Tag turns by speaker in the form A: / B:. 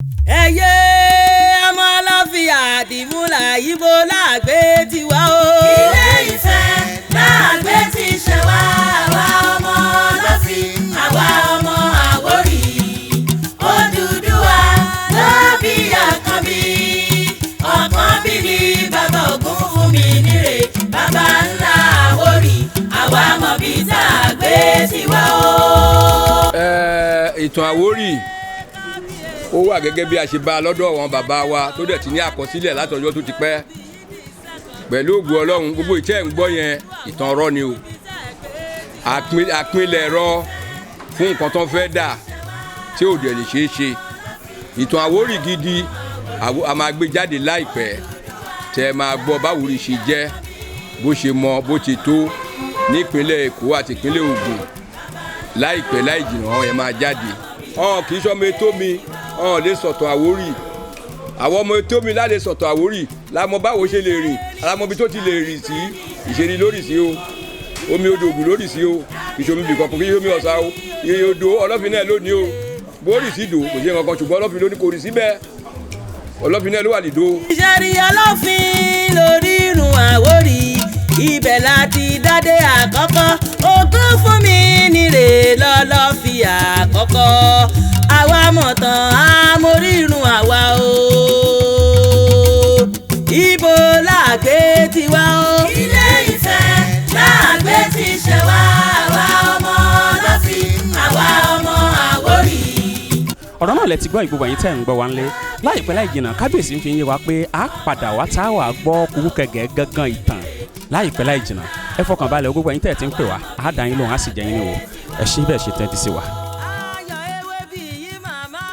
A: ẹyẹ ọmọ ọlọ́fíà dìmúlà yíbo láàgbé tiwa o.
B: Ilé Ifẹ̀ láàgbé ti ṣe wá àwa ọmọ ọlọ́fì àwa ọmọ Àwórì. Odùduwà ló bí Àkànbí. Àkànbí ni bàbá Ògúnfúnmi nírè bàbá ńlá Àwórì. Àwa mọ̀ bí tá a gbé tiwa o.
C: Ìtàn Àwórì ó wà gẹ́gẹ́ bí a ṣe bá a lọ́dọ̀ àwọn bàbá wa tó dẹ̀ ti ní àkọsílẹ̀ látọjọ́ tó ti pẹ́. Pẹ̀lú ògùn Ọlọ́run gbogbo ìtẹ́ ń gbọ́ yẹn ìtàn ọ̀rọ̀ ni o. Àpilẹ̀ ẹ̀rọ fún nǹkan tó fẹ́ dà tí ò dẹ̀ lè ṣeé ṣe. Ìtàn Àwórì gidi a máa gbé jáde láìpẹ́ tẹ́ ẹ máa gbọ́ báwòrì ṣe jẹ́ bó ṣe mọ bó ṣe tó nípínlẹ̀ Èkó àti ìpínlẹ̀ Ògùn láìpẹ́ láì jìnnà ẹ̀ máa jáde. Kì í sọmọ ètò mi lè sọ̀tàn Àwórì àwọn ọmọ ètò mi láti sọ̀tàn Àwórì lámọ báwo ṣe lè rìn alámọ bí tó ti lè rìn sí ìṣèlú lórí sí o omi odò Ògùn lórí sí o ìṣòmi bìkan kò kí omi ọ̀sà o iye odò Ọlọ́fin náà lónìí o bóòrì sí ìdò kò sí nǹkan kan ṣùgbọ́n Ọlọ́fin lónìí kò rí síbẹ̀ Ọlọ́fin náà ló wà nídò.
A: ìṣẹ̀rí Ọlọ́fin lórí irun Àwórì ibẹ̀ láti dádé àkọ́kọ́ Ògúnfúnmi nírè lọ́lọ́fi àkọ́kọ́ àwa mọ̀ tán àmórírun àwa o ibo láàgbé tiwa o.
B: Ilé Ifẹ̀ láàgbé ti ṣe wá àwa ọmọ ọlọ́fì àwa ọmọ Àwórì.
D: ọ̀rọ̀ náà lẹ ti gbọ́ ìgbogbo ẹ̀yin tẹ́ ń gbọ́ wa ńlé láìpẹ́ láì jìnnà kábíyèsí ń fi yé wa pé a padà wá tá a wà gbọ́ Kúrúkẹ̀gẹ̀ gángan ìtàn láìpẹ́ láì jìnnà ẹ fọkàn balẹ̀ gbogbo ẹ̀yin tẹ́ ti ń pè wá a dá yín lóhùn á sì jẹ́ yín ní o ẹ ṣe bẹ́ẹ̀ ṣe tẹ́tí sí wa.